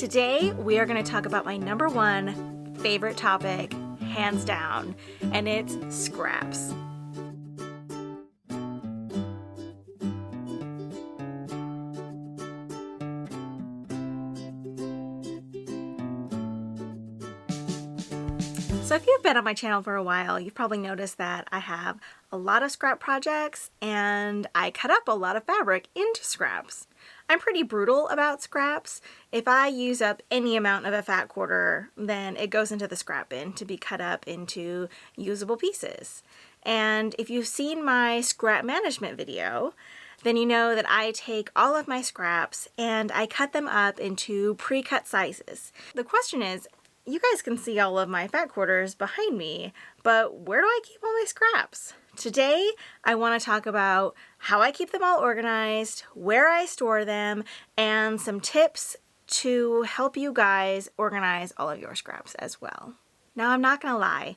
Today we are going to talk about my number one favorite topic, hands down, and it's scraps. So if you've been on my channel for a while, you've probably noticed that I have a lot of scrap projects and I cut up a lot of fabric into scraps. I'm pretty brutal about scraps. If I use up any amount of a fat quarter, then it goes into the scrap bin to be cut up into usable pieces. And if you've seen my scrap management video, then you know that I take all of my scraps and I cut them up into pre-cut sizes. The question is, you guys can see all of my fat quarters behind me, but where do I keep all my scraps? Today, I want to talk about how I keep them all organized, where I store them, and some tips to help you guys organize all of your scraps as well. Now, I'm not going to lie.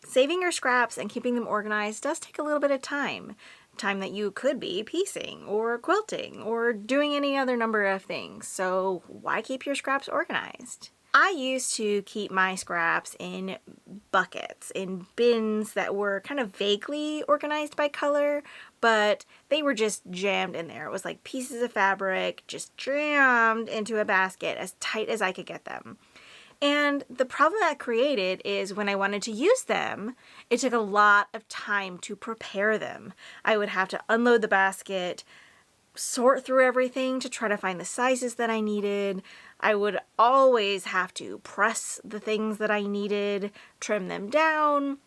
Saving your scraps and keeping them organized does take a little bit of time. Time that you could be piecing or quilting or doing any other number of things. So why keep your scraps organized? I used to keep my scraps in buckets, in bins that were kind of vaguely organized by color, but they were just jammed in there. It was like pieces of fabric just jammed into a basket as tight as I could get them. And the problem that created is when I wanted to use them, it took a lot of time to prepare them. I would have to unload the basket, sort through everything to try to find the sizes that I needed. I would always have to press the things that I needed, trim them down.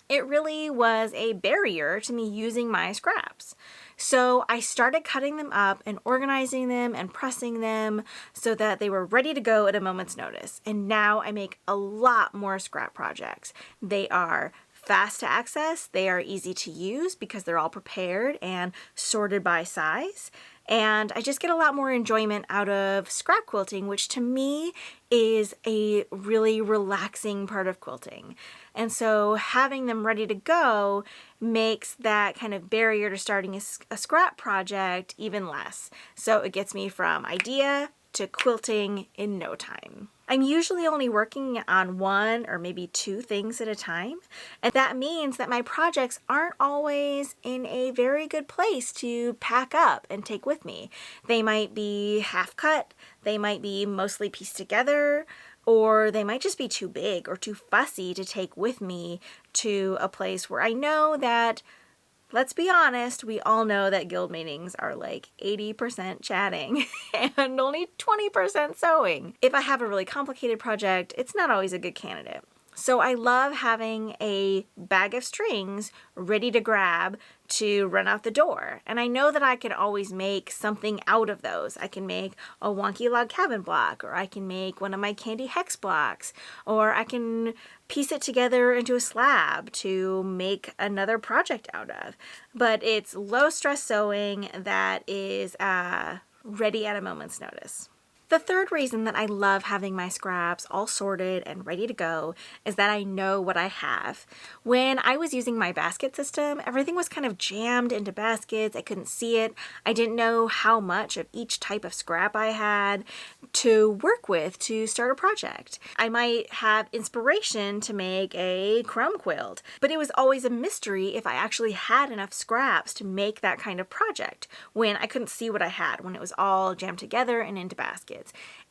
It really was a barrier to me using my scraps. So I started cutting them up and organizing them and pressing them so that they were ready to go at a moment's notice. And now I make a lot more scrap projects. They are fast to access, they are easy to use because they're all prepared and sorted by size. And I just get a lot more enjoyment out of scrap quilting, which to me is a really relaxing part of quilting. And so having them ready to go makes that kind of barrier to starting a scrap project even less. So it gets me from idea to quilting in no time. I'm usually only working on one or maybe two things at a time, and that means that my projects aren't always in a very good place to pack up and take with me. They might be half cut, they might be mostly pieced together, or they might just be too big or too fussy to take with me to a place where I know that, let's be honest, we all know that guild meetings are like 80% chatting and only 20% sewing. If I have a really complicated project, it's not always a good candidate. So I love having a bag of strings ready to grab to run out the door. And I know that I can always make something out of those. I can make a wonky log cabin block, or I can make one of my candy hex blocks, or I can piece it together into a slab to make another project out of. But it's low stress sewing that is ready at a moment's notice. The third reason that I love having my scraps all sorted and ready to go is that I know what I have. When I was using my basket system, everything was kind of jammed into baskets. I couldn't see it. I didn't know how much of each type of scrap I had to work with to start a project. I might have inspiration to make a crumb quilt, but it was always a mystery if I actually had enough scraps to make that kind of project when I couldn't see what I had, when it was all jammed together and into baskets.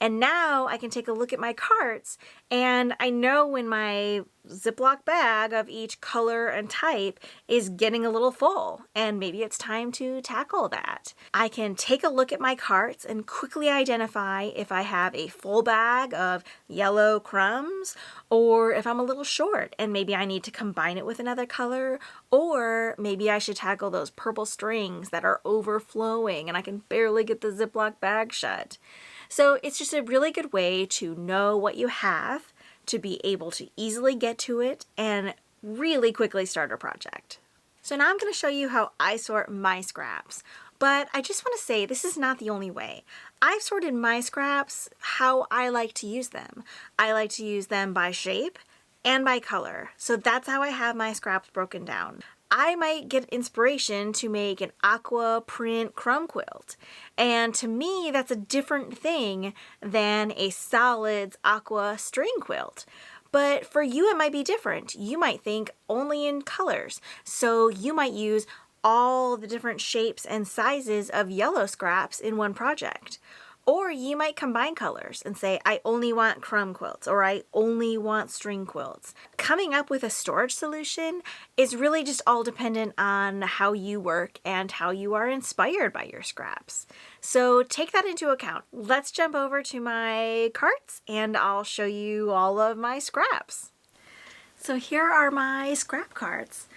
And now I can take a look at my carts and I know when my Ziploc bag of each color and type is getting a little full and maybe it's time to tackle that. I can take a look at my carts and quickly identify if I have a full bag of yellow crumbs or if I'm a little short and maybe I need to combine it with another color, or maybe I should tackle those purple strings that are overflowing and I can barely get the Ziploc bag shut. So it's just a really good way to know what you have, to be able to easily get to it and really quickly start a project. So now I'm going to show you how I sort my scraps. But I just want to say this is not the only way. I've sorted my scraps how I like to use them. I like to use them by shape and by color. So that's how I have my scraps broken down. I might get inspiration to make an aqua print crumb quilt. And to me, that's a different thing than a solids aqua string quilt. But for you, it might be different. You might think only in colors. So you might use all the different shapes and sizes of yellow scraps in one project. Or you might combine colors and say, I only want crumb quilts, or I only want string quilts. Coming up with a storage solution is really just all dependent on how you work and how you are inspired by your scraps. So take that into account. Let's jump over to my carts and I'll show you all of my scraps. So here are my scrap carts.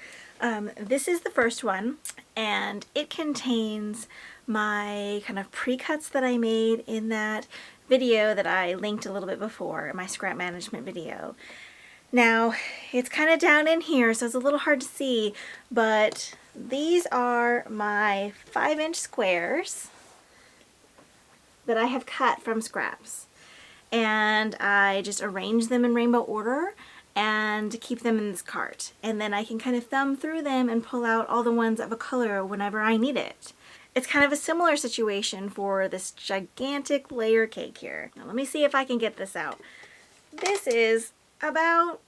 This is the first one, and it contains my kind of pre-cuts that I made in that video that I linked a little bit before, my scrap management video. Now, it's kind of down in here, so it's a little hard to see, but these are my 5-inch squares that I have cut from scraps. And I just arranged them in rainbow order and keep them in this cart. And then I can kind of thumb through them and pull out all the ones of a color whenever I need it. It's kind of a similar situation for this gigantic layer cake here. Now let me see if I can get this out. This is about,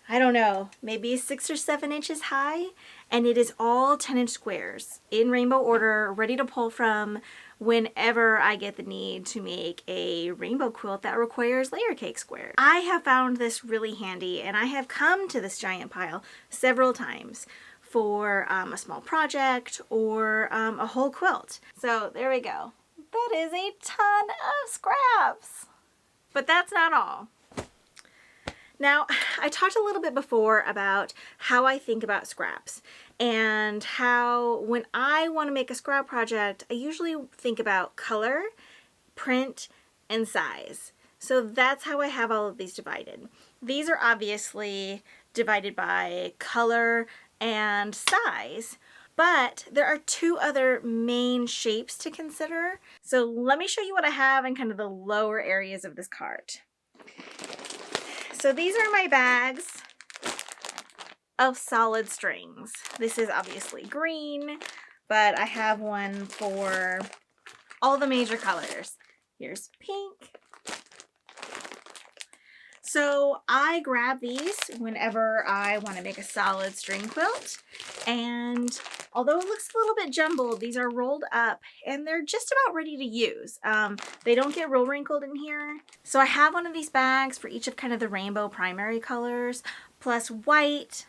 I don't know, maybe 6 or 7 inches high, and it is all 10-inch squares in rainbow order, ready to pull from whenever I get the need to make a rainbow quilt that requires layer cake squares. I have found this really handy, and I have come to this giant pile several times for a small project or a whole quilt. So there we go. That is a ton of scraps. But that's not all. Now, I talked a little bit before about how I think about scraps and how when I want to make a scrap project, I usually think about color, print, and size. So that's how I have all of these divided. These are obviously divided by color and size, but there are 2 other main shapes to consider. So let me show you what I have in kind of the lower areas of this cart. So these are my bags of solid strings. This is obviously green, but I have one for all the major colors. Here's pink. So I grab these whenever I want to make a solid string quilt, and although it looks a little bit jumbled, these are rolled up and they're just about ready to use. They don't get real wrinkled in here. So I have one of these bags for each of kind of the rainbow primary colors, plus white,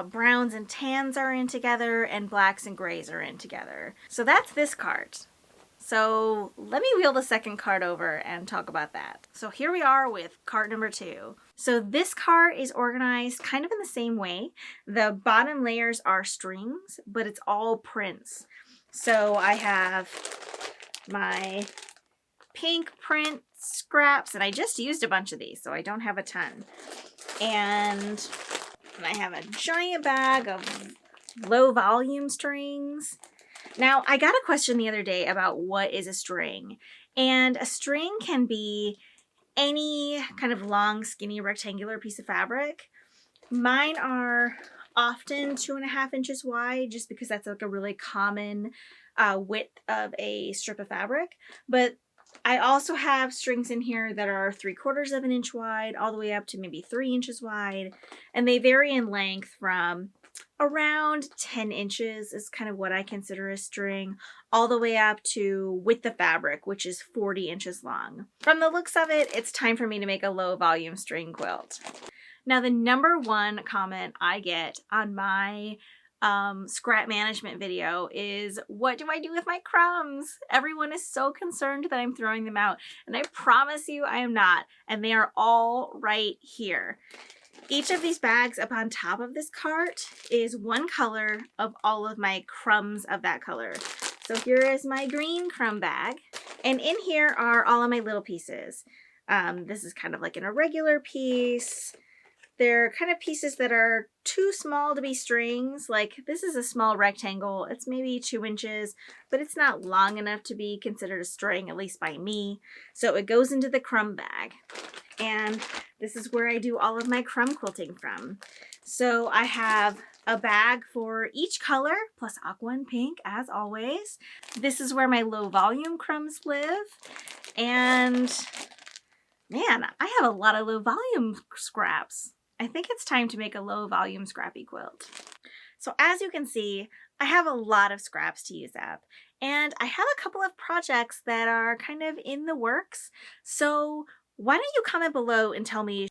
browns and tans are in together, and blacks and grays are in together. So that's this cart. So let me wheel the second cart over and talk about that. So here we are with cart number 2. So this cart is organized kind of in the same way. The bottom layers are strings, but it's all prints. So I have my pink print scraps, and I just used a bunch of these, so I don't have a ton. And I have a giant bag of low volume strings. Now, I got a question the other day about what is a string, and a string can be any kind of long, skinny, rectangular piece of fabric. Mine are often 2.5 inches wide, just because that's like a really common width of a strip of fabric. But I also have strings in here that are 3/4 of an inch wide, all the way up to maybe 3 inches wide, and they vary in length from around 10 inches is kind of what I consider a string, all the way up to width of fabric, which is 40 inches long. From the looks of it, it's time for me to make a low volume string quilt. Now, the number 1 comment I get on my scrap management video is, what do I do with my crumbs? Everyone is so concerned that I'm throwing them out, and I promise you I am not, and they are all right here. Each of these bags up on top of this cart is one color of all of my crumbs of that color. So here is my green crumb bag, and in here are all of my little pieces. This is kind of like an irregular piece. They're kind of pieces that are too small to be strings. Like this is a small rectangle. It's maybe 2 inches, but it's not long enough to be considered a string, at least by me. So it goes into the crumb bag. And this is where I do all of my crumb quilting from. So I have a bag for each color, plus aqua and pink as always. This is where my low volume crumbs live. And man, I have a lot of low volume scraps. I think it's time to make a low volume scrappy quilt. So as you can see, I have a lot of scraps to use up, and I have a couple of projects that are kind of in the works. So why don't you comment below and tell me,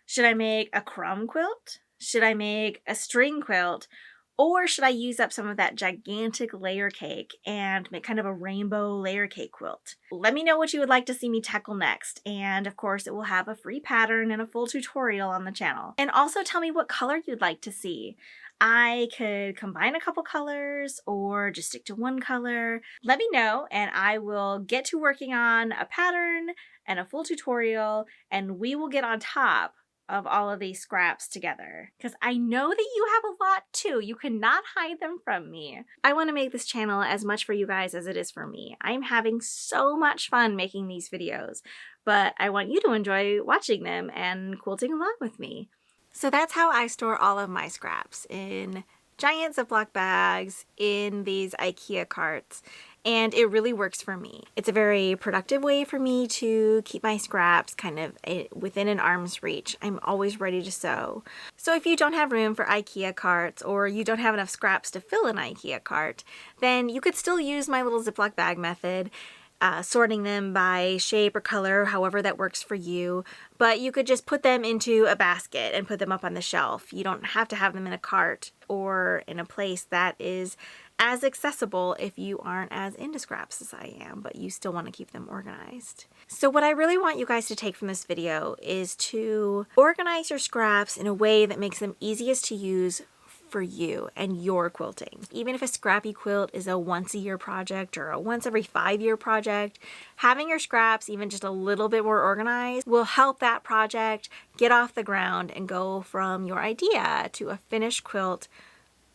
should I make a crumb quilt? Should I make a string quilt? Or should I use up some of that gigantic layer cake and make kind of a rainbow layer cake quilt? Let me know what you would like to see me tackle next. And of course, it will have a free pattern and a full tutorial on the channel. And also tell me what color you'd like to see. I could combine a couple colors or just stick to one color. Let me know and I will get to working on a pattern and a full tutorial, and we will get on top of all of these scraps together, because I know that you have a lot too. You cannot hide them from me. I want to make this channel as much for you guys as it is for me. I'm having so much fun making these videos, but I want you to enjoy watching them and quilting along with me. So that's how I store all of my scraps, in giant Ziploc bags, in these IKEA carts, and it really works for me. It's a very productive way for me to keep my scraps kind of within an arm's reach. I'm always ready to sew. So if you don't have room for IKEA carts, or you don't have enough scraps to fill an IKEA cart, then you could still use my little Ziploc bag method, sorting them by shape or color, however that works for you. But you could just put them into a basket and put them up on the shelf. You don't have to have them in a cart or in a place that is as accessible if you aren't as into scraps as I am, but you still want to keep them organized. So what I really want you guys to take from this video is to organize your scraps in a way that makes them easiest to use for you and your quilting. Even if a scrappy quilt is a once-a-year project or a once every 5-year project, having your scraps even just a little bit more organized will help that project get off the ground and go from your idea to a finished quilt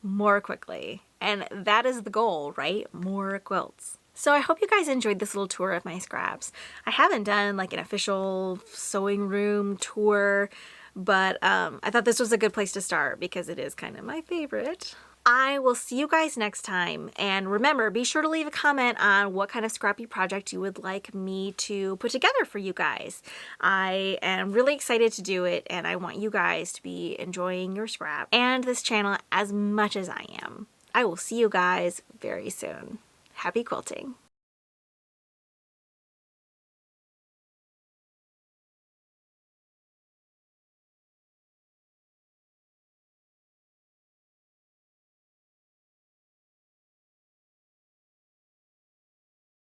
more quickly. And that is the goal, right? More quilts. So I hope you guys enjoyed this little tour of my scraps. I haven't done like an official sewing room tour, but I thought this was a good place to start because it is kind of my favorite. I will see you guys next time, and remember, be sure to leave a comment on what kind of scrappy project you would like me to put together for you guys. I am really excited to do it, and I want you guys to be enjoying your scrap and this channel as much as I am. I will see you guys very soon. Happy quilting!